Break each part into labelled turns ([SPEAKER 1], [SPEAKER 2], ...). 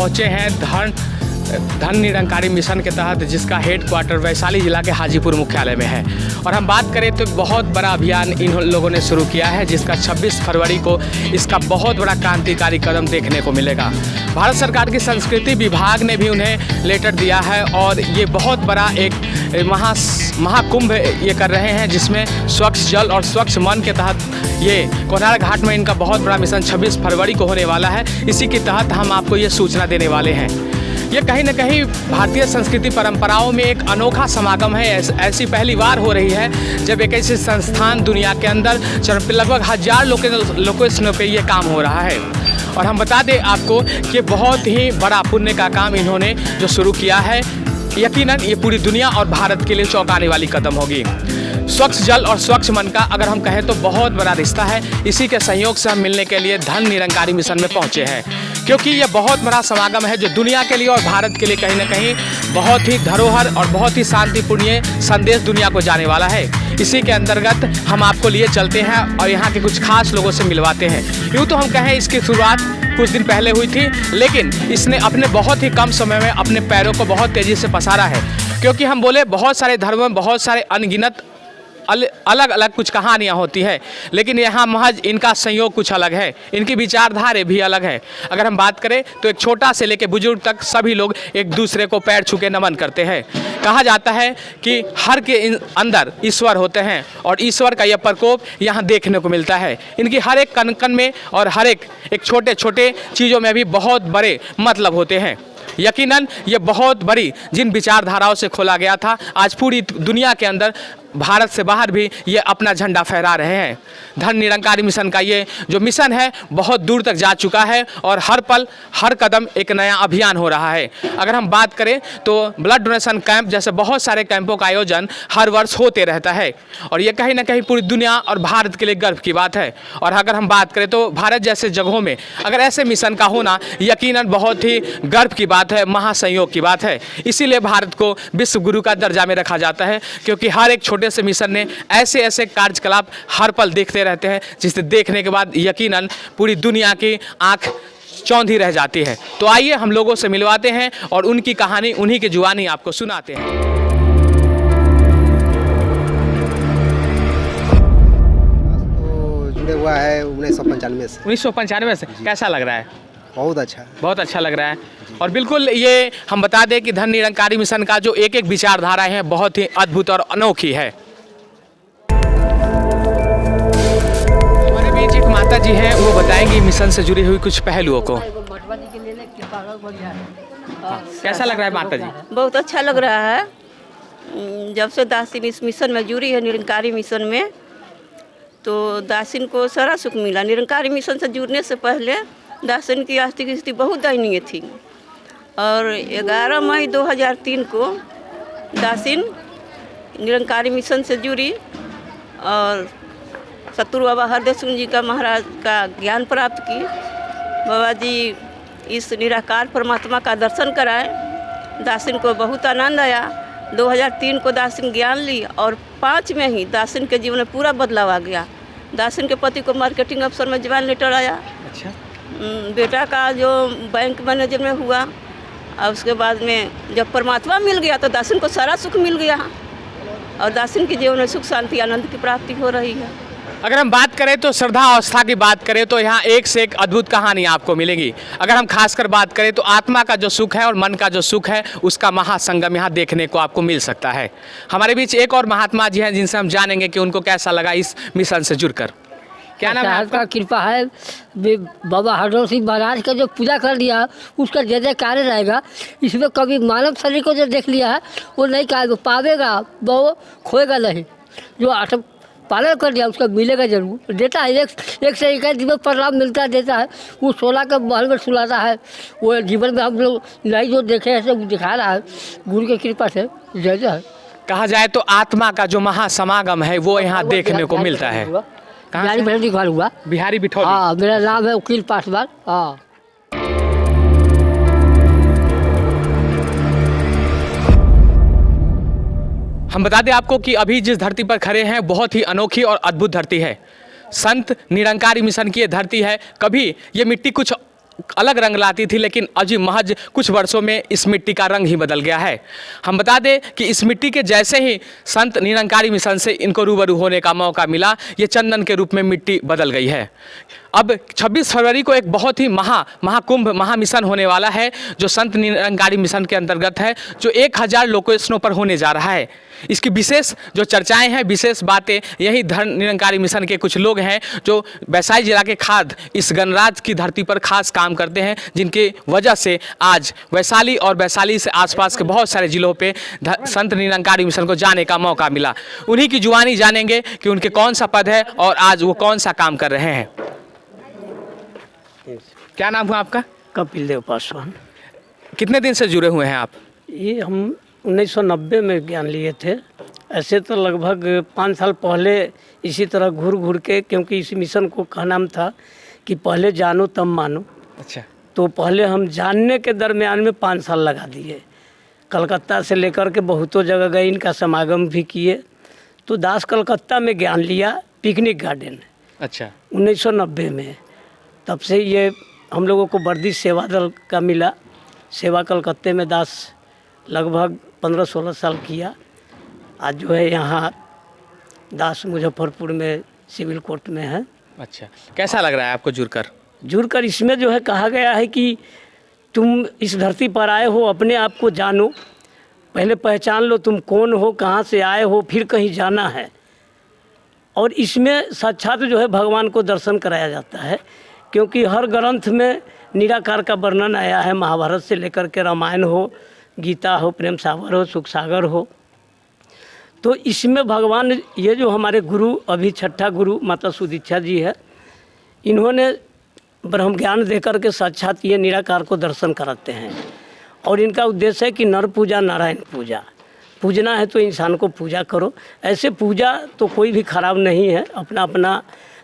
[SPEAKER 1] पहुंचे हैं धन निरंकारी मिशन के तहत, जिसका हेड क्वार्टर वैशाली जिला के हाजीपुर मुख्यालय में है। और हम बात करें तो बहुत बड़ा अभियान इन लोगों ने शुरू किया है, जिसका 26 फरवरी को इसका बहुत बड़ा क्रांतिकारी कदम देखने को मिलेगा। भारत सरकार की संस्कृति विभाग ने भी उन्हें लेटर दिया है और ये बहुत बड़ा एक महाकुंभ ये कर रहे हैं, जिसमें स्वच्छ जल और स्वच्छ मन के तहत ये कोनार घाट में इनका बहुत बड़ा मिशन 26 फरवरी को होने वाला है। इसी के तहत हम आपको ये सूचना देने वाले हैं। ये कहीं न कहीं भारतीय संस्कृति परंपराओं में एक अनोखा समागम है। ऐसी पहली बार हो रही है जब एक ऐसी संस्थान दुनिया के अंदर लगभग 1000 लोकेशनों पे ये काम हो रहा है। और हम बता दें आपको कि बहुत ही बड़ा पुण्य का काम इन्होंने जो शुरू किया है, यकीनन ये पूरी दुनिया और भारत के लिए चौंकाने वाली कदम होगी। स्वच्छ जल और स्वच्छ मन का अगर हम कहें तो बहुत बड़ा रिश्ता है। इसी के सहयोग से हम मिलने के लिए धन निरंकारी मिशन में पहुंचे हैं, क्योंकि ये बहुत बड़ा समागम है जो दुनिया के लिए और भारत के लिए कहीं ना कहीं बहुत ही धरोहर और बहुत ही शांतिपूर्ण संदेश दुनिया को जाने वाला है। इसी के अंतर्गत हम आपको लिए चलते हैं और यहाँ के कुछ खास लोगों से मिलवाते हैं। यूँ तो हम कहें इसकी शुरुआत कुछ दिन पहले हुई थी, लेकिन इसने अपने बहुत ही कम समय में अपने पैरों को बहुत तेज़ी से पसारा है। क्योंकि हम बोले बहुत सारे धर्मों में बहुत सारे अनगिनत अलग अलग कुछ कहानियाँ होती है, लेकिन यहाँ महज इनका संयोग कुछ अलग है, इनकी विचारधारा भी अलग है। अगर हम बात करें तो एक छोटा से लेकर बुजुर्ग तक सभी लोग एक दूसरे को पैर छू के नमन करते हैं। कहा जाता है कि हर के अंदर ईश्वर होते हैं और ईश्वर का यह प्रकोप यहाँ देखने को मिलता है। इनकी हर एक कण कण में और हर एक छोटे छोटे चीज़ों में भी बहुत बड़े मतलब होते हैं। यकीनन ये बहुत बड़ी जिन विचारधाराओं से खोला गया था, आज पूरी दुनिया के अंदर भारत से बाहर भी ये अपना झंडा फहरा रहे हैं। धन निरंकारी मिशन का ये जो मिशन है बहुत दूर तक जा चुका है और हर पल हर कदम एक नया अभियान हो रहा है। अगर हम बात करें तो ब्लड डोनेशन कैंप जैसे बहुत सारे कैंपों का आयोजन हर वर्ष होते रहता है और ये कहीं ना कहीं पूरी दुनिया और भारत के लिए गर्व की बात है। और अगर हम बात करें तो भारत जैसे जगहों में अगर ऐसे मिशन का होना यकीनन बहुत ही गर्व की बात है, महासंयोग की बात है। इसीलिए भारत को विश्व गुरु का दर्जा में रखा जाता है, क्योंकि हर एक छोटे से मिशन ने ऐसे कार्यकलाप हर पल देखते रहते हैं, जिसे देखने के बाद यकीनन पूरी दुनिया की आंख चौंधी रह जाती है। तो आइए हम लोगों से मिलवाते हैं और उनकी कहानी उन्हीं की जुबानी आपको सुनाते हैं।
[SPEAKER 2] तो जुड़े हुआ है 1995 से।
[SPEAKER 1] कैसा लग रहा है?
[SPEAKER 2] बहुत अच्छा,
[SPEAKER 1] बहुत अच्छा लग रहा है। और बिल्कुल ये हम बता दें कि धन निरंकारी मिशन का जो एक विचारधारा है बहुत ही अद्भुत और अनोखी है। हमारे बीच एक माता जी हैं, वो बताएंगी मिशन से जुड़ी हुई कुछ पहलुओं को। कैसा लग रहा है माता जी?
[SPEAKER 3] बहुत अच्छा लग रहा है। जब से दासिन इस मिशन में जुड़ी है, निरंकारी मिशन में, तो दासिन को सारा सुख मिला। निरंकारी मिशन से जुड़ने से पहले दासिन की आर्थिक स्थिति बहुत दयनीय थी और 11 मई 2003 को दासिन निरंकारी मिशन से जुड़ी और सतगुरु बाबा हरदेव सिंह जी का महाराज का ज्ञान प्राप्त की। बाबा जी इस निराकार परमात्मा का दर्शन कराए। दासिन को बहुत आनंद आया। 2003 को दासिन ज्ञान ली और 5 में ही दासिन के जीवन में पूरा बदलाव आ गया। दासिन के पति को मार्केटिंग अफसर में ज्वाइन लेटर आया।
[SPEAKER 1] अच्छा।
[SPEAKER 3] बेटा का जो बैंक मैनेजर में हुआ और उसके बाद में जब परमात्मा मिल गया तो दासिन को सारा सुख मिल गया और दासिन के जीवन में सुख शांति आनंद की प्राप्ति हो रही है।
[SPEAKER 1] अगर हम बात करें तो श्रद्धा अवस्था की बात करें तो यहाँ एक से एक अद्भुत कहानी आपको मिलेगी। अगर हम खासकर बात करें तो आत्मा का जो सुख है और मन का जो सुख है उसका महासंगम यहाँ देखने को आपको मिल सकता है। हमारे बीच एक और महात्मा जी हैं जिनसे हम जानेंगे कि उनको कैसा लगा इस मिशन से जुड़कर। क्या नाम है आपका?
[SPEAKER 4] कृपा है बाबा हरदेव सिंह महाराज का जो पूजा कर लिया उसका जय जयकार रहेगा। इसमें कभी मानव शरीर को जो देख लिया है वो नहीं पावेगा, वो खोएगा नहीं। जो आठम पालन कर लिया उसका मिलेगा जरूर, देता है। एक से एक जीवन पर लाभ मिलता देता है। वो 16 के महल में सुलाता है। वो जीवन में हम लोग नहीं जो देखे ऐसे वो दिखा रहा है गुरु की कृपा से। जय जय।
[SPEAKER 1] कहा जाए तो आत्मा का जो महासमागम है वो यहाँ देखने को मिलता है।
[SPEAKER 4] बिहारी बिठौली घर हुआ।
[SPEAKER 1] बिहारी बिठौली।
[SPEAKER 4] हाँ, मेरा नाम है वकील पासवान। हाँ।
[SPEAKER 1] हम बता दें आपको कि अभी जिस धरती पर खड़े हैं बहुत ही अनोखी और अद्भुत धरती है। संत निरंकारी मिशन की ये धरती है। कभी ये मिट्टी कुछ अलग रंग लाती थी, लेकिन अजी महज कुछ वर्षों में इस मिट्टी का रंग ही बदल गया है। हम बता दें कि इस मिट्टी के जैसे ही संत निरंकारी मिशन से इनको रूबरू होने का मौका मिला, ये चंदन के रूप में मिट्टी बदल गई है। अब 26 फरवरी को एक बहुत ही महाकुंभ महामिशन होने वाला है, जो संत निरंकारी मिशन के अंतर्गत है, जो 1000 लोकेशनों पर होने जा रहा है। इसकी विशेष जो चर्चाएं हैं, विशेष बातें, यही धर्म निरंकारी मिशन के कुछ लोग हैं जो वैशाली जिला के खाद इस गणराज्य की धरती पर खास काम करते हैं, जिनकी वजह से आज वैशाली और वैशाली से आसपास के बहुत सारे जिलों पे संत निरंकारी मिशन को जाने का मौका मिला। उन्हीं की जुबानी जानेंगे कि उनके कौन सा पद है और आज वो कौन सा काम कर रहे हैं। क्या नाम हुआ आपका?
[SPEAKER 5] कपिल देव पासवान।
[SPEAKER 1] कितने दिन से जुड़े हुए हैं आप?
[SPEAKER 5] ये हम 1990 में ज्ञान लिए थे। ऐसे तो लगभग 5 साल पहले इसी तरह घूर घूर के, क्योंकि इस मिशन को का नाम था कि पहले जानो तब मानो।
[SPEAKER 1] अच्छा।
[SPEAKER 5] तो पहले हम जानने के दरमियान में 5 साल लगा दिए। कलकत्ता से लेकर के बहुतों जगह गए, इनका समागम भी किए। तो दास कलकत्ता में ज्ञान लिया, पिकनिक गार्डन। अच्छा। 1990 में। तब से ये हम लोगों को वर्दी सेवा दल का मिला। सेवा कलकत्ते में दास लगभग 15-16 साल किया। आज जो है यहाँ दास मुजफ्फरपुर में सिविल कोर्ट में है।
[SPEAKER 1] अच्छा, कैसा लग रहा है आपको जुड़कर?
[SPEAKER 5] इसमें जो है कहा गया है कि तुम इस धरती पर आए हो, अपने आप को जानो, पहले पहचान लो तुम कौन हो, कहाँ से आए हो, फिर कहीं जाना है। और इसमें साक्षात जो है भगवान को दर्शन कराया जाता है, क्योंकि हर ग्रंथ में निराकार का वर्णन आया है। महाभारत से लेकर के रामायण हो, गीता हो, प्रेम सागर हो, सुख सागर हो। तो इसमें भगवान, ये जो हमारे गुरु, अभी 6ठा गुरु माता सुदीक्षा जी है, इन्होंने ब्रह्म ज्ञान देकर के साक्षात ये निराकार को दर्शन कराते हैं। और इनका उद्देश्य है कि नर पूजा नारायण पूजा, पूजना है तो इंसान को पूजा करो। ऐसे पूजा तो कोई भी खराब नहीं है, अपना अपना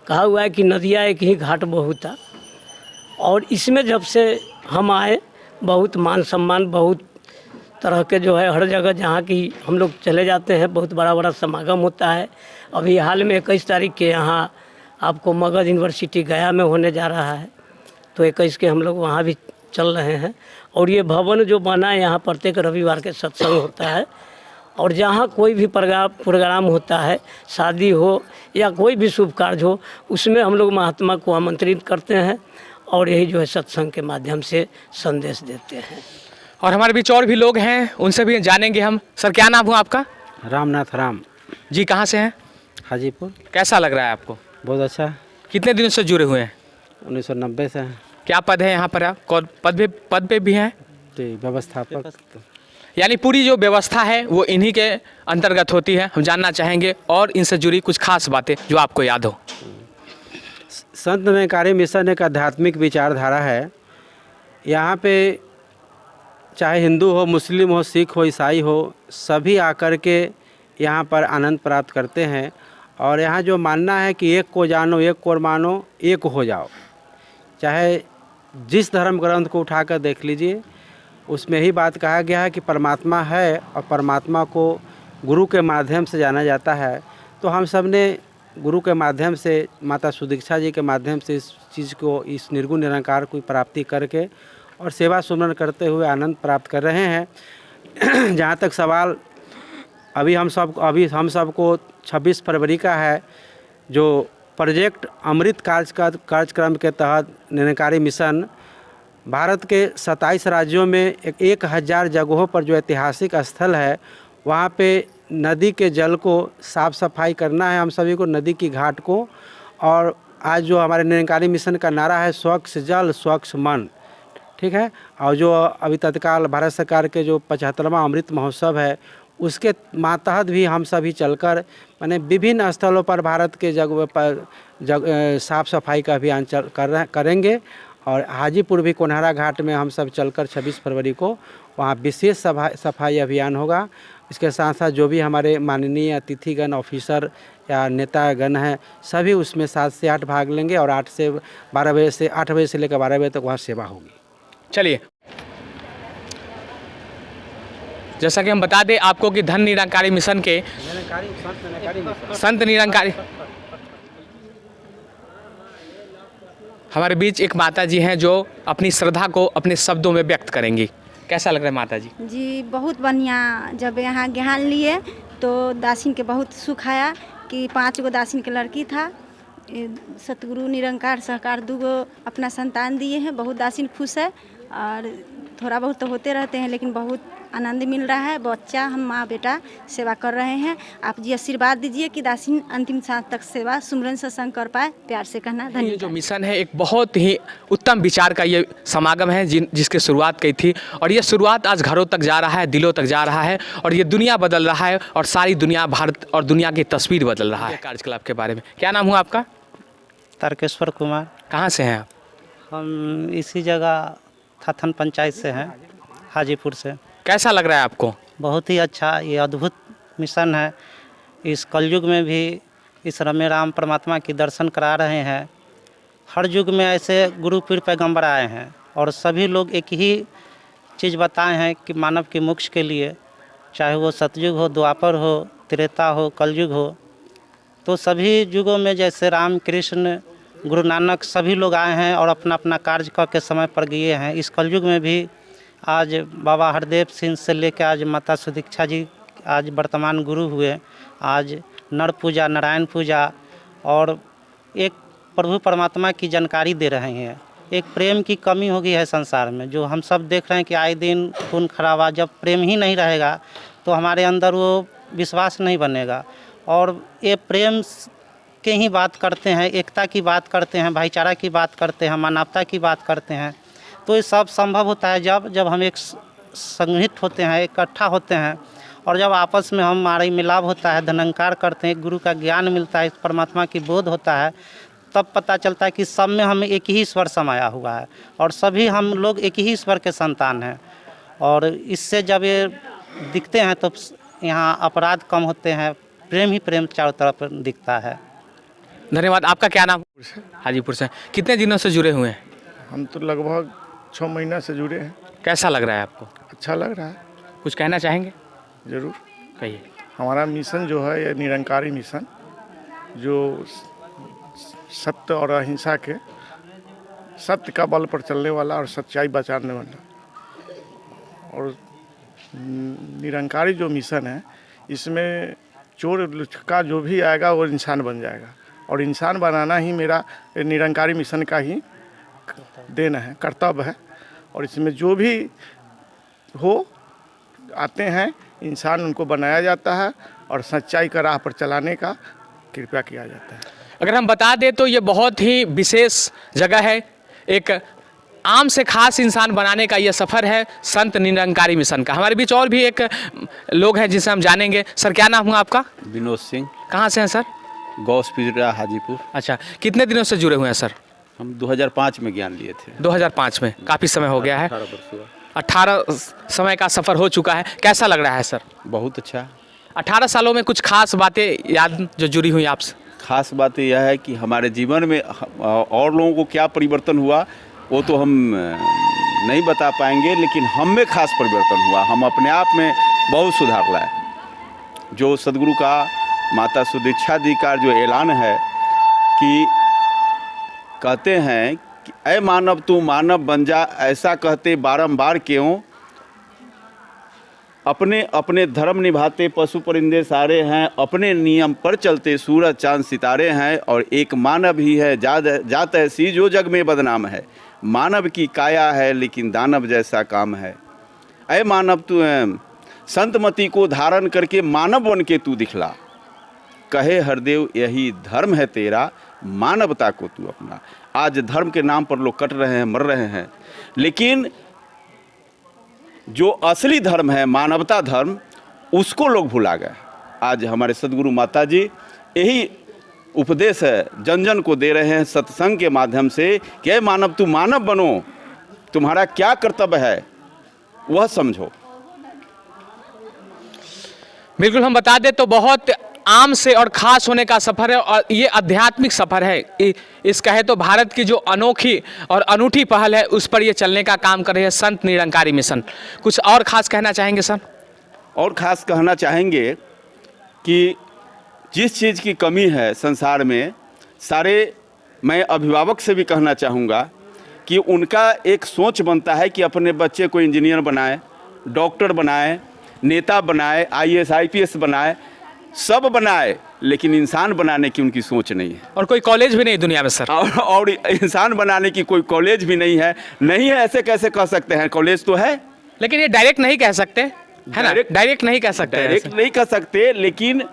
[SPEAKER 5] कहा हुआ है कि नदियाँ एक ही घाट बहुता। और इसमें जब से हम आए, बहुत मान सम्मान, बहुत तरह के जो है हर जगह जहाँ की हम लोग चले जाते हैं, बहुत बड़ा बड़ा समागम होता है। अभी हाल में 21 तारीख के यहाँ आपको मगध यूनिवर्सिटी गया में होने जा रहा है, तो 21 के हम लोग वहाँ भी चल रहे हैं। और ये भवन जो बना है, यहाँ प्रत्येक रविवार के सत्संग होता है। और जहाँ कोई भी प्रोग्राम होता है, शादी हो या कोई भी शुभ कार्य हो, उसमें हम लोग महात्मा को आमंत्रित करते हैं और यही जो है सत्संग के माध्यम से संदेश देते हैं।
[SPEAKER 1] और हमारे बीच और भी लोग हैं, उनसे भी जानेंगे हम। सर, क्या नाम हुआ आपका?
[SPEAKER 2] रामनाथ राम
[SPEAKER 1] जी। कहाँ से हैं?
[SPEAKER 2] हाजीपुर।
[SPEAKER 1] कैसा लग रहा है आपको?
[SPEAKER 2] बहुत अच्छा।
[SPEAKER 1] कितने दिनों से जुड़े हुए हैं?
[SPEAKER 2] 1990 से।
[SPEAKER 1] क्या पद है यहाँ पर? आप कौन पद पे भी हैं?
[SPEAKER 2] व्यवस्थापक।
[SPEAKER 1] यानी पूरी जो व्यवस्था है वो इन्हीं के अंतर्गत होती है। हम जानना चाहेंगे और इनसे जुड़ी कुछ खास बातें जो आपको याद हो।
[SPEAKER 2] संत निरंकारी मिशन एक आध्यात्मिक विचारधारा है। यहाँ पे चाहे हिंदू हो, मुस्लिम हो, सिख हो, ईसाई हो, सभी आकर के यहाँ पर आनंद प्राप्त करते हैं। और यहाँ जो मानना है कि एक को जानो, एक को मानो, एक हो जाओ। चाहे जिस धर्म ग्रंथ को उठाकर देख लीजिए, उसमें ही बात कहा गया है कि परमात्मा है और परमात्मा को गुरु के माध्यम से जाना जाता है। तो हम सब ने गुरु के माध्यम से, माता सुदीक्षा जी के माध्यम से इस चीज़ को, इस निर्गुण निरंकार को प्राप्ति करके और सेवा सुमरन करते हुए आनंद प्राप्त कर रहे हैं। जहाँ तक सवाल अभी हम सबको 26 फरवरी का है, जो प्रोजेक्ट अमृत कार्यक्रम के तहत निरंकारी मिशन भारत के 27 राज्यों में 1000 जगहों पर जो ऐतिहासिक स्थल है, वहाँ पे नदी के जल को साफ़ सफाई करना है हम सभी को, नदी की घाट को। और आज जो हमारे निरंकारी मिशन का नारा है, स्वच्छ जल स्वच्छ मन, ठीक है। और जो अभी तत्काल भारत सरकार के जो 75वां अमृत महोत्सव है, उसके मातहत भी हम सभी चलकर माने विभिन्न स्थलों पर भारत के जगह पर साफ़ सफाई का अभियान करेंगे। और हाजीपुर भी कोनहरा घाट में हम सब चलकर 26 फरवरी को वहाँ विशेष सफाई अभियान होगा। इसके साथ साथ जो भी हमारे माननीय अतिथिगण, ऑफिसर या नेतागण हैं, सभी उसमें 7 से 8 भाग लेंगे। और 8 से 12 बजे से 8 बजे से लेकर 12 बजे तक वहाँ सेवा होगी।
[SPEAKER 1] चलिए, जैसा कि हम बता दें आपको कि धन निरंकारी मिशन के संत निरंकारी हमारे बीच एक माता जी हैं जो अपनी श्रद्धा को अपने शब्दों में व्यक्त करेंगी। कैसा लग रहा है माता जी?
[SPEAKER 6] जी बहुत बढ़िया। जब यहाँ ज्ञान लिए तो दासिन के बहुत सुख आया कि 5 गो दासिन के लड़की था। सतगुरु निरंकार सहकार 2 गो अपना संतान दिए हैं। बहुत दासिन खुश है और थोड़ा बहुत तो होते रहते हैं, लेकिन बहुत आनंद मिल रहा है। बच्चा हम माँ बेटा सेवा कर रहे हैं। आप जी आशीर्वाद दीजिए कि दासिन अंतिम सांस तक सेवा सुमरन सत्संग कर पाए। प्यार से कहना
[SPEAKER 1] ये
[SPEAKER 6] धन्यवाद।
[SPEAKER 1] जो मिशन है एक बहुत ही उत्तम विचार का ये समागम है जिसकी शुरुआत की थी, और ये शुरुआत आज घरों तक जा रहा है, दिलों तक जा रहा है, और ये दुनिया बदल रहा है और सारी दुनिया, भारत और दुनिया की तस्वीर बदल रहा है। कार्यकलाप के बारे में क्या नाम हुआ आपका?
[SPEAKER 2] तारकेश्वर कुमार।
[SPEAKER 1] कहाँ से हैं आप?
[SPEAKER 2] हम इसी जगह थाथन पंचायत से हैं, हाजीपुर से।
[SPEAKER 1] कैसा लग रहा है आपको?
[SPEAKER 2] बहुत ही अच्छा, ये अद्भुत मिशन है। इस कलयुग में भी इस रमे राम परमात्मा की दर्शन करा रहे हैं। हर युग में ऐसे गुरु पीर पैगंबर आए हैं और सभी लोग एक ही चीज़ बताए हैं कि मानव की मोक्ष के लिए, चाहे वो सतयुग हो, द्वापर हो, त्रेता हो, कलयुग हो, तो सभी युगों में जैसे राम कृष्ण गुरु नानक सभी लोग आए हैं और अपना अपना कार्य करके समय पर गए हैं। इस कलयुग में भी आज बाबा हरदेव सिंह से लेकर आज माता सुदीक्षा जी आज वर्तमान गुरु हुए। आज नर पूजा, नारायण पूजा और एक प्रभु परमात्मा की जानकारी दे रहे हैं। एक प्रेम की कमी हो गई है संसार में, जो हम सब देख रहे हैं कि आए दिन खून खराबा। जब प्रेम ही नहीं रहेगा तो हमारे अंदर वो विश्वास नहीं बनेगा। और ये प्रेम के ही बात करते हैं, एकता की बात करते हैं, भाईचारा की बात करते हैं, मानवता की बात करते हैं। तो ये सब संभव होता है जब हम एक संगठित होते हैं, इकट्ठा होते हैं, और जब आपस में हमारा मिलाप होता है, धनंकार करते हैं, गुरु का ज्ञान मिलता है, परमात्मा की बोध होता है, तब पता चलता है कि सब में हमें एक ही ईश्वर समाया हुआ है और सभी हम लोग एक ही ईश्वर के संतान हैं। और इससे जब ये दिखते हैं तो यहाँ अपराध कम होते हैं, प्रेम ही प्रेम चारों तरफ दिखता है।
[SPEAKER 1] धन्यवाद। आपका क्या नाम? हाजीपुर से। कितने दिनों से जुड़े हुए हैं?
[SPEAKER 7] हम तो लगभग 6 महीना से जुड़े हैं।
[SPEAKER 1] कैसा लग रहा है आपको?
[SPEAKER 7] अच्छा लग रहा है।
[SPEAKER 1] कुछ कहना चाहेंगे?
[SPEAKER 7] ज़रूर
[SPEAKER 1] कहिए।
[SPEAKER 7] हमारा मिशन जो है ये निरंकारी मिशन, जो सत्य और अहिंसा के, सत्य का बल पर चलने वाला और सच्चाई बचाने वाला। और निरंकारी जो मिशन है इसमें चोर लुचका जो भी आएगा वो इंसान बन जाएगा, और इंसान बनाना ही मेरा निरंकारी मिशन का ही देन है, कर्तव्य है। और इसमें जो भी हो आते हैं इंसान, उनको बनाया जाता है और सच्चाई का राह पर चलाने का कृपया किया जाता है।
[SPEAKER 1] अगर हम बता दें तो ये बहुत ही विशेष जगह है। एक आम से खास इंसान बनाने का ये सफ़र है संत निरंकारी मिशन का। हमारे बीच और भी एक लोग हैं जिनसे हम जानेंगे। सर क्या नाम हुआ आपका?
[SPEAKER 8] विनोद सिंह।
[SPEAKER 1] कहाँ से हैं सर?
[SPEAKER 8] गौस पिजरा, हाजीपुर।
[SPEAKER 1] अच्छा, कितने दिनों से जुड़े हुए हैं सर?
[SPEAKER 8] हम 2005 में ज्ञान लिए थे।
[SPEAKER 1] 2005 में, काफ़ी समय हो गया है।
[SPEAKER 8] 18 वर्ष हुआ।
[SPEAKER 1] 18 समय का सफ़र हो चुका है। कैसा लग रहा है सर?
[SPEAKER 8] बहुत अच्छा।
[SPEAKER 1] 18 सालों में कुछ खास बातें याद जो जुड़ी हुई आपसे?
[SPEAKER 8] खास बात यह है कि हमारे जीवन में और लोगों को क्या परिवर्तन हुआ वो तो हम नहीं बता पाएंगे, लेकिन हम में खास परिवर्तन हुआ। हम अपने आप में बहुत सुधार लाए। जो सदगुरु का, माता सुदीक्षा जी का जो ऐलान है कि कहते हैं कि ऐ मानव तू मानव बन जा, ऐसा कहते बारंबार क्यों, अपने अपने धर्म निभाते पशु परिंदे सारे हैं, अपने नियम पर चलते सूरज चांद सितारे हैं, और एक मानव ही है जात ऐसी जो जग में बदनाम है, मानव की काया है लेकिन दानव जैसा काम है। ऐ मानव तू संतमति को धारण करके मानव बन के तू दिखला, कहे हरदेव यही धर्म है तेरा, मानवता को तू अपना। आज धर्म के नाम पर लोग कट रहे हैं, मर रहे हैं, लेकिन जो असली धर्म है, मानवता धर्म, उसको लोग भुला गए। आज हमारे सदगुरु माता जी यही उपदेश है जन जन को दे रहे हैं सत्संग के माध्यम से कि ऐ मानव तू मानव बनो, तुम्हारा क्या कर्तव्य है वह समझो।
[SPEAKER 1] बिल्कुल, हम बता दें तो बहुत आम से और ख़ास होने का सफ़र है, और ये आध्यात्मिक सफ़र है। इस कहे तो भारत की जो अनोखी और अनूठी पहल है उस पर ये चलने का काम कर रही है संत निरंकारी मिशन। कुछ और ख़ास कहना चाहेंगे सर?
[SPEAKER 8] और ख़ास कहना चाहेंगे कि जिस चीज़ की कमी है संसार में, सारे मैं अभिभावक से भी कहना चाहूँगा कि उनका एक सोच बनता है कि अपने बच्चे को इंजीनियर बनाए, डॉक्टर बनाए, नेता बनाए, IAS IPS बनाए, सब बनाए, लेकिन इंसान बनाने की उनकी सोच नहीं है।
[SPEAKER 1] और कोई कॉलेज भी नहीं दुनिया में सर।
[SPEAKER 8] और इंसान बनाने की कोई कॉलेज भी नहीं है। नहीं है ऐसे कैसे कह सकते हैं? कॉलेज तो है,
[SPEAKER 1] लेकिन ये डायरेक्ट नहीं कह सकते, है ना? डायरेक्ट नहीं कह सकते,
[SPEAKER 8] डायरेक्ट नहीं कह सकते, लेकिन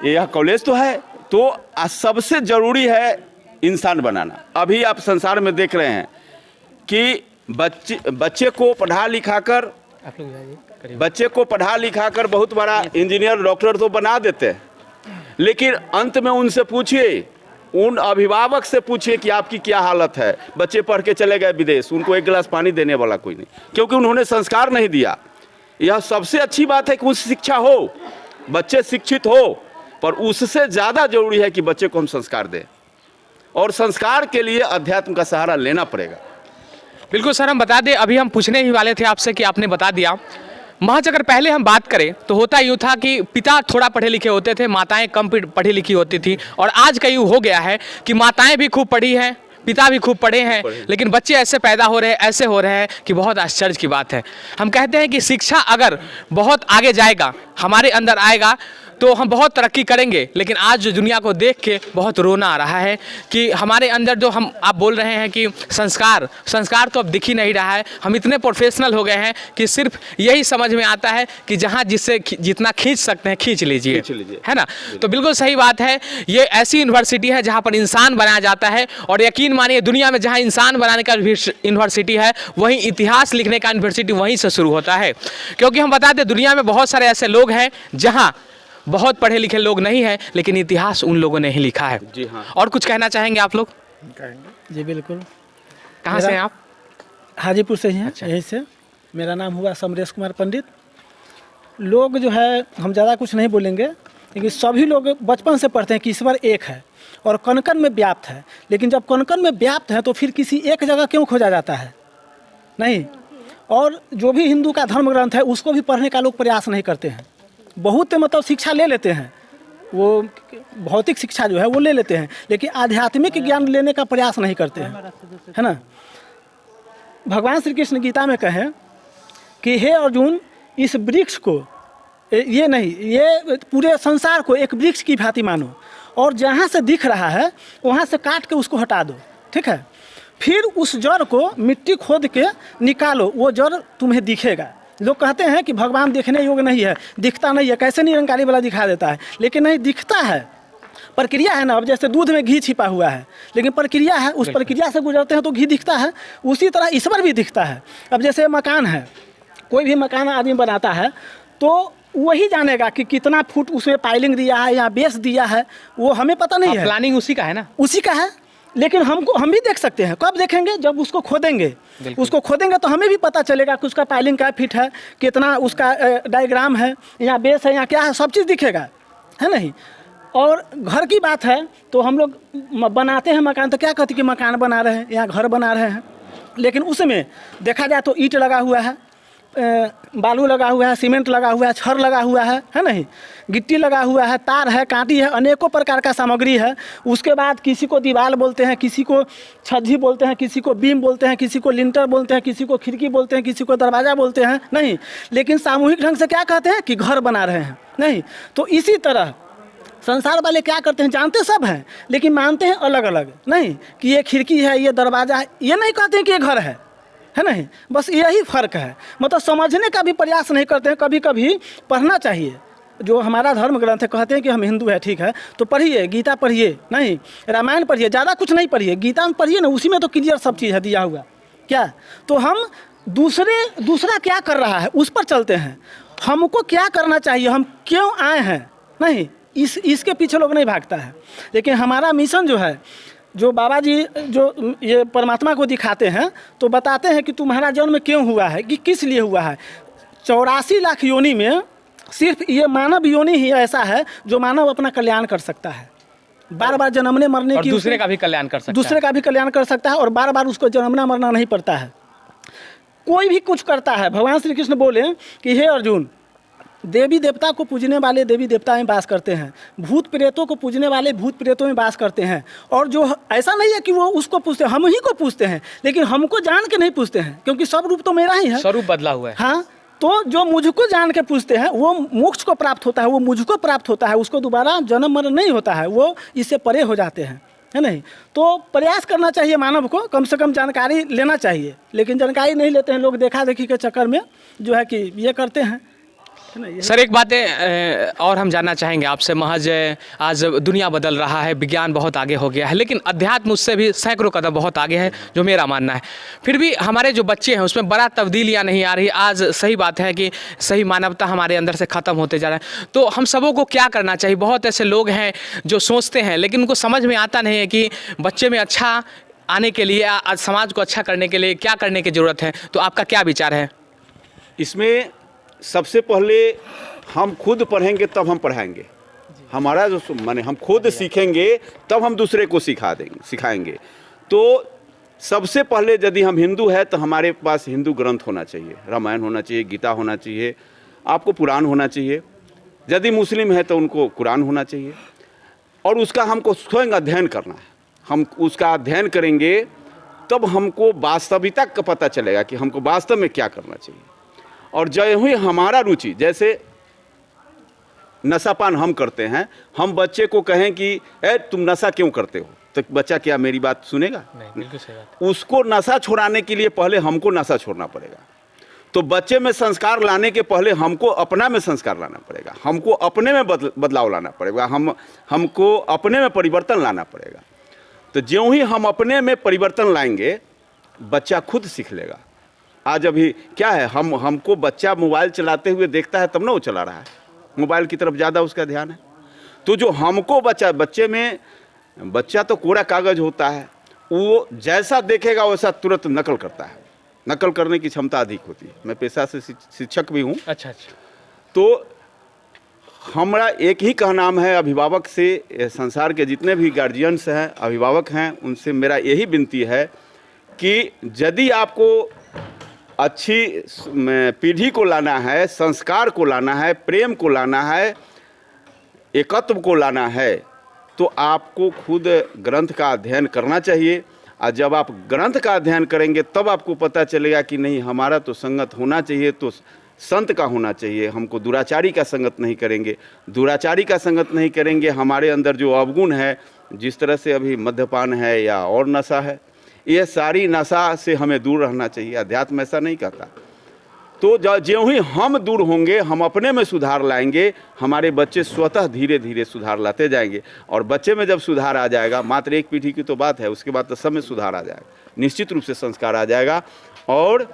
[SPEAKER 8] यह कॉलेज तो है। तो सबसे ज़रूरी है इंसान बनाना। अभी आप संसार में देख रहे हैं कि बच्चे को पढ़ा लिखा कर बहुत बड़ा इंजीनियर डॉक्टर तो बना देते हैं, लेकिन अंत में उनसे पूछिए, उन अभिभावक से पूछिए कि आपकी क्या हालत है। बच्चे पढ़ के चले गए विदेश, उनको एक गिलास पानी देने वाला कोई नहीं, क्योंकि उन्होंने संस्कार नहीं दिया। यह सबसे अच्छी बात है कि उस शिक्षा हो, बच्चे शिक्षित हो, पर उससे ज़्यादा जरूरी है कि बच्चे को हम संस्कार दें, और संस्कार के लिए अध्यात्म का सहारा लेना पड़ेगा।
[SPEAKER 1] बिल्कुल सर, हम बता दें, अभी हम पूछने ही वाले थे आपसे कि आपने बता दिया। महज अगर पहले हम बात करें तो होता यूँ था कि पिता थोड़ा पढ़े लिखे होते थे, माताएं कम पढ़ी लिखी होती थी, और आज का यूँ हो गया है कि माताएं भी खूब पढ़ी हैं, पिता भी खूब पढ़े हैं, लेकिन बच्चे ऐसे पैदा हो रहे हैं, ऐसे हो रहे हैं कि बहुत आश्चर्य की बात है। हम कहते हैं कि शिक्षा अगर बहुत आगे जाएगा, हमारे अंदर आएगा, तो हम बहुत तरक्की करेंगे, लेकिन आज जो दुनिया को देख के बहुत रोना आ रहा है कि हमारे अंदर जो आप बोल रहे हैं कि संस्कार तो अब दिख ही नहीं रहा है। हम इतने प्रोफेशनल हो गए हैं कि सिर्फ यही समझ में आता है कि जहां जिससे जितना खींच सकते हैं खींच लीजिए, है ना? तो बिल्कुल सही बात है। ये ऐसी यूनिवर्सिटी है जहाँ पर इंसान बनाया जाता है, और यकीन मानिए दुनिया में जहाँ इंसान बनाने का यूनिवर्सिटी है, वहीं इतिहास लिखने का यूनिवर्सिटी वहीं से शुरू होता है। क्योंकि हम बता दें, दुनिया में बहुत सारे ऐसे लोग हैं जहाँ बहुत पढ़े लिखे लोग नहीं हैं, लेकिन इतिहास उन लोगों ने ही लिखा है।
[SPEAKER 8] जी हाँ।
[SPEAKER 1] और कुछ कहना चाहेंगे आप लोग?
[SPEAKER 9] जी बिल्कुल।
[SPEAKER 1] कहाँ से हैं आप?
[SPEAKER 9] हाजीपुर से ही हैं।
[SPEAKER 1] अच्छा।
[SPEAKER 9] यहीं से। मेरा नाम हुआ समरेश कुमार पंडित। लोग जो है, हम ज़्यादा कुछ नहीं बोलेंगे, लेकिन सभी लोग बचपन से पढ़ते हैं कि ईश्वर एक है और कण-कण में व्याप्त है। लेकिन जब कण-कण में व्याप्त है तो फिर किसी एक जगह क्यों खोजा जाता है? नहीं। और जो भी हिंदू का धर्म ग्रंथ है उसको भी पढ़ने का लोग प्रयास नहीं करते हैं। बहुत मतलब शिक्षा ले लेते हैं, वो भौतिक शिक्षा जो है वो ले लेते हैं, लेकिन आध्यात्मिक ज्ञान लेने का प्रयास नहीं करते हैं, है ना? भगवान श्री कृष्ण गीता में कहें कि हे अर्जुन, इस वृक्ष को ये पूरे संसार को एक वृक्ष की भांति मानो, और जहाँ से दिख रहा है वहाँ से काट के उसको हटा दो, ठीक है? फिर उस जड़ को मिट्टी खोद के निकालो, वो जड़ तुम्हें दिखेगा। लोग कहते हैं कि भगवान देखने योग्य नहीं है, दिखता नहीं है, कैसे निरंकारी वाला दिखा देता है, लेकिन नहीं, दिखता है। प्रक्रिया है ना। अब जैसे दूध में घी छिपा हुआ है, लेकिन प्रक्रिया है, उस प्रक्रिया से गुजरते हैं तो घी दिखता है। उसी तरह ईश्वर भी दिखता है। अब जैसे मकान है, कोई भी मकान आदमी बनाता है तो वही जानेगा कि कितना फुट उसमें पाइलिंग दिया है या बेस दिया है, वो हमें पता नहीं है।
[SPEAKER 1] प्लानिंग उसी का है ना,
[SPEAKER 9] उसी का है। लेकिन हम भी देख सकते हैं। कब देखेंगे? जब उसको खोदेंगे। उसको खोदेंगे तो हमें भी पता चलेगा कि उसका पाइलिंग क्या फिट है, कितना उसका डायग्राम है, या बेस है, या क्या है, सब चीज़ दिखेगा, है नहीं? और घर की बात है तो हम लोग बनाते हैं मकान, तो क्या कहते हैं कि मकान बना रहे हैं या घर बना रहे हैं, लेकिन उसमें देखा जाए तो ईंट लगा हुआ है, बालू लगा हुआ है, सीमेंट लगा हुआ है, छड़ लगा हुआ है नहीं? गिट्टी लगा हुआ है, तार है, कांटी है, अनेकों प्रकार का सामग्री है। उसके बाद किसी को दीवार बोलते हैं, किसी को छज्जी बोलते हैं, किसी को बीम बोलते हैं, किसी को लिंटर बोलते हैं, किसी को खिड़की बोलते हैं, किसी को दरवाज़ा बोलते हैं, नहीं? लेकिन सामूहिक ढंग से क्या कहते हैं कि घर बना रहे हैं, नहीं? तो इसी तरह संसार वाले क्या करते हैं, जानते सब हैं लेकिन मानते हैं अलग अलग, नहीं? कि ये खिड़की है, ये दरवाज़ा है, ये नहीं कहते हैं कि ये घर है नहीं? बस यही फ़र्क है। मतलब समझने का भी प्रयास नहीं करते हैं। कभी कभी पढ़ना चाहिए, जो हमारा धर्म ग्रंथ है, कहते हैं कि हम हिंदू है, ठीक है, तो पढ़िए, गीता पढ़िए, नहीं रामायण पढ़िए, ज़्यादा कुछ नहीं पढ़िए, गीता में पढ़िए ना, उसी में तो क्लियर सब चीज़ है दिया हुआ। क्या तो हम दूसरा क्या कर रहा है उस पर चलते हैं। हमको क्या करना चाहिए, हम क्यों आए हैं, नहीं, इसके पीछे लोग नहीं भागता है। लेकिन हमारा मिशन जो है, जो बाबा जी जो ये परमात्मा को दिखाते हैं तो बताते हैं कि तुम्हारा जन्म क्यों हुआ है, कि किस लिए हुआ है। 84 लाख योनि में सिर्फ ये मानव योनि ही ऐसा है जो मानव अपना कल्याण कर सकता है। बार बार जन्मने मरने की,
[SPEAKER 1] दूसरे का भी कल्याण कर सकता है,
[SPEAKER 9] दूसरे का भी कल्याण कर सकता है, और बार बार उसको जन्मना मरना नहीं पड़ता है। कोई भी कुछ करता है, भगवान श्री कृष्ण बोले कि हे अर्जुन, देवी देवता को पूजने वाले देवी देवता में वास करते हैं, भूत प्रेतों को पूजने वाले भूत प्रेतों में वास करते हैं। और जो ऐसा नहीं है कि वो उसको पूछते हैं, हम ही को पूछते हैं, लेकिन हमको जान के नहीं पूछते हैं, क्योंकि सब रूप तो मेरा ही है,
[SPEAKER 1] स्वरूप बदला हुआ है।
[SPEAKER 9] हाँ, तो जो मुझको जान के पूछते हैं वो मोक्ष को प्राप्त होता है, वो मुझको प्राप्त होता है, उसको दोबारा जन्म मरण नहीं होता है, वो इससे परे हो जाते हैं, है नहीं। तो प्रयास करना चाहिए मानव को, कम से कम जानकारी लेना चाहिए, लेकिन जानकारी नहीं लेते हैं लोग, देखा देखी के चक्कर में जो है कि ये करते हैं।
[SPEAKER 1] सर एक बात और हम जानना चाहेंगे आपसे, महज आज दुनिया बदल रहा है, विज्ञान बहुत आगे हो गया है, लेकिन अध्यात्म उससे भी सैकड़ों कदम बहुत आगे है, जो मेरा मानना है। फिर भी हमारे जो बच्चे हैं उसमें बड़ा तब्दीलियाँ नहीं आ रही। आज सही बात है कि सही मानवता हमारे अंदर से ख़त्म होते जा रहा है, तो हम सबों को क्या करना चाहिए? बहुत ऐसे लोग हैं जो सोचते हैं, लेकिन उनको समझ में आता नहीं है कि बच्चे में अच्छा आने के लिए, आज समाज को अच्छा करने के लिए क्या करने की ज़रूरत है। तो आपका क्या विचार है
[SPEAKER 8] इसमें? सबसे पहले हम खुद पढ़ेंगे तब हम पढ़ाएंगे। हमारा जो माने हम खुद सीखेंगे तब हम दूसरे को सिखाएंगे। तो सबसे पहले यदि हम हिंदू है तो हमारे पास हिंदू ग्रंथ होना चाहिए, रामायण होना चाहिए, गीता होना चाहिए, आपको पुराण होना चाहिए। यदि मुस्लिम है तो उनको कुरान होना चाहिए, और उसका हमको स्वयं अध्ययन करना है। हम उसका अध्ययन करेंगे तब हमको वास्तविकता का पता चलेगा कि हमको वास्तव में क्या करना चाहिए। और जो ही हमारा रुचि, जैसे नशापान हम करते हैं, हम बच्चे को कहें कि तुम नशा क्यों करते हो, तो बच्चा क्या मेरी बात सुनेगा?
[SPEAKER 1] नहीं, बिल्कुल सही बात।
[SPEAKER 8] उसको नशा छुड़ाने के लिए पहले हमको नशा छोड़ना पड़ेगा। तो बच्चे में संस्कार लाने के पहले हमको अपना में संस्कार लाना पड़ेगा, हमको अपने में बदलाव लाना पड़ेगा, हमको अपने में परिवर्तन लाना पड़ेगा। तो ज्यों ही हम अपने में परिवर्तन लाएंगे, बच्चा खुद सीख लेगा। आज अभी क्या है, हमको बच्चा मोबाइल चलाते हुए देखता है तब ना वो चला रहा है, मोबाइल की तरफ ज़्यादा उसका ध्यान है। तो जो हमको बच्चा तो कोरा कागज़ होता है, वो जैसा देखेगा वैसा तुरंत नकल करता है, नकल करने की क्षमता अधिक होती है। मैं पेशा से शिक्षक भी हूँ।
[SPEAKER 1] अच्छा।
[SPEAKER 8] तो हमारा एक ही कहनाम है अभिभावक से, संसार के जितने भी गार्जियंस हैं, अभिभावक हैं, उनसे मेरा यही विनती है कि यदि आपको अच्छी पीढ़ी को लाना है, संस्कार को लाना है, प्रेम को लाना है, एकत्व को लाना है, तो आपको खुद ग्रंथ का अध्ययन करना चाहिए। और जब आप ग्रंथ का अध्ययन करेंगे तब आपको पता चलेगा कि नहीं, हमारा तो संगत होना चाहिए तो संत का होना चाहिए। हमको दुराचारी का संगत नहीं करेंगे, दुराचारी का संगत नहीं करेंगे। हमारे अंदर जो अवगुण है, जिस तरह से अभी मद्यपान है या और नशा है, ये सारी नशा से हमें दूर रहना चाहिए। अध्यात्म ऐसा नहीं कहता। तो ज्यों ही हम दूर होंगे, हम अपने में सुधार लाएंगे, हमारे बच्चे स्वतः धीरे धीरे सुधार लाते जाएंगे। और बच्चे में जब सुधार आ जाएगा, मात्र एक पीढ़ी की तो बात है, उसके बाद तो सब में सुधार आ जाएगा, निश्चित रूप से संस्कार आ जाएगा। और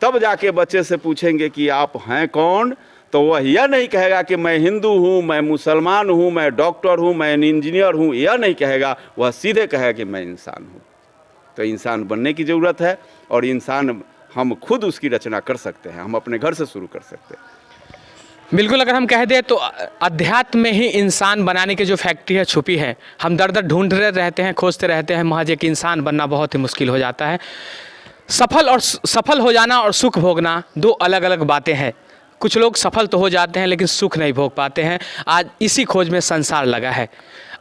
[SPEAKER 8] तब जाके बच्चे से पूछेंगे कि आप हैं कौन, तो वह यह नहीं कहेगा कि मैं हिंदू हूँ, मैं मुसलमान हूँ, मैं डॉक्टर हूँ, मैं इंजीनियर हूँ, यह नहीं कहेगा। वह सीधे कहेगा कि मैं इंसान हूँ। तो इंसान बनने की ज़रूरत है, और इंसान हम खुद उसकी रचना कर सकते हैं, हम अपने घर से शुरू कर सकते हैं।
[SPEAKER 1] बिल्कुल, अगर हम कह दें तो अध्यात्म में ही इंसान बनाने की जो फैक्ट्री है छुपी है। हम दर दर ढूंढते रहते हैं, खोजते रहते हैं, महज एक इंसान बनना बहुत ही मुश्किल हो जाता है। सफल हो जाना और सुख भोगना दो अलग अलग बातें हैं। कुछ लोग सफल तो हो जाते हैं लेकिन सुख नहीं भोग पाते हैं। आज इसी खोज में संसार लगा है।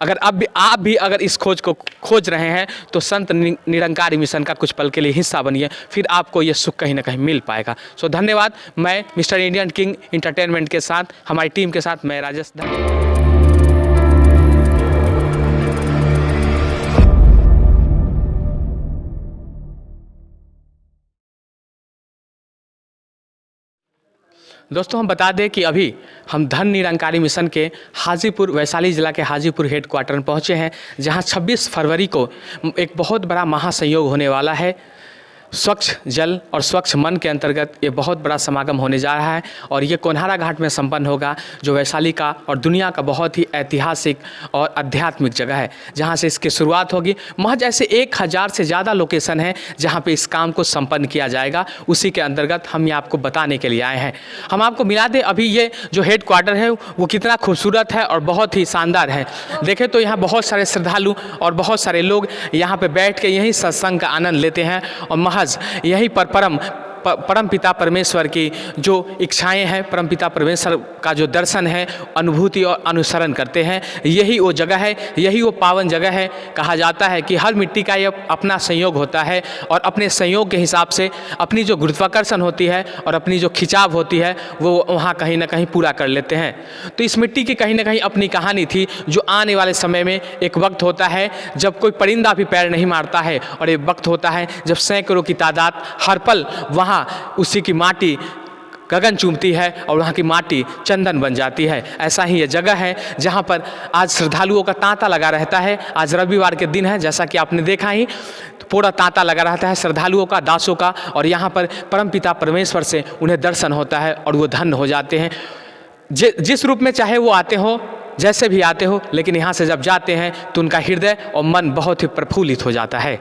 [SPEAKER 1] अगर आप भी अगर इस खोज को खोज रहे हैं तो संत निरंकारी मिशन का कुछ पल के लिए हिस्सा बनिए, फिर आपको ये सुख कहीं ना कहीं मिल पाएगा। सो धन्यवाद। मैं मिस्टर इंडियन किंग इंटरटेनमेंट के साथ, हमारी टीम के साथ मैं राजेश। दोस्तों हम बता दें कि अभी हम धन निरंकारी मिशन के हाजीपुर, वैशाली ज़िला के हाजीपुर हेडक्वार्टर में पहुंचे हैं, जहां 26 फरवरी को एक बहुत बड़ा महासंयोग होने वाला है। स्वच्छ जल और स्वच्छ मन के अंतर्गत ये बहुत बड़ा समागम होने जा रहा है, और ये कोन्हारा घाट में संपन्न होगा, जो वैशाली का और दुनिया का बहुत ही ऐतिहासिक और आध्यात्मिक जगह है, जहाँ से इसकी शुरुआत होगी। महज ऐसे 1000 से ज़्यादा लोकेशन है जहाँ पे इस काम को संपन्न किया जाएगा। उसी के अंतर्गत हम ये आपको बताने के लिए आए हैं। हम आपको मिला दें, अभी ये जो हेड क्वार्टर है वो कितना खूबसूरत है और बहुत ही शानदार है। देखें तो यहाँ बहुत सारे श्रद्धालु और बहुत सारे लोग यहाँ पर बैठ के यहीं सत्संग का आनंद लेते हैं, और यहीं पर परम परमपिता परमेश्वर की जो इच्छाएं हैं, परमपिता परमेश्वर का जो दर्शन है, अनुभूति और अनुसरण करते हैं, यही वो जगह है, यही वो पावन जगह है। कहा जाता है कि हर मिट्टी का ये अपना संयोग होता है और अपने संयोग के हिसाब से अपनी जो गुरुत्वाकर्षण होती है और अपनी जो खिंचाव होती है वो वहाँ कहीं ना कहीं पूरा कर लेते हैं। तो इस मिट्टी की कहीं ना कहीं अपनी कहानी थी, जो आने वाले समय में एक वक्त होता है जब कोई परिंदा भी पैर नहीं मारता है, और एक वक्त होता है जब सैकड़ों की तादाद हर पल वहाँ उसी की माटी गगन चूमती है और वहाँ की माटी चंदन बन जाती है। ऐसा ही ये जगह है जहाँ पर आज श्रद्धालुओं का तांता लगा रहता है। आज रविवार के दिन है, जैसा कि आपने देखा ही, तो पूरा तांता लगा रहता है श्रद्धालुओं का, दासों का, और यहाँ पर परमपिता परमेश्वर से उन्हें दर्शन होता है और वो धन्य हो जाते हैं। जिस रूप में चाहे वो आते हो, जैसे भी आते हो, लेकिन यहाँ से जब जाते हैं तो उनका हृदय और मन बहुत ही प्रफुल्लित हो जाता है।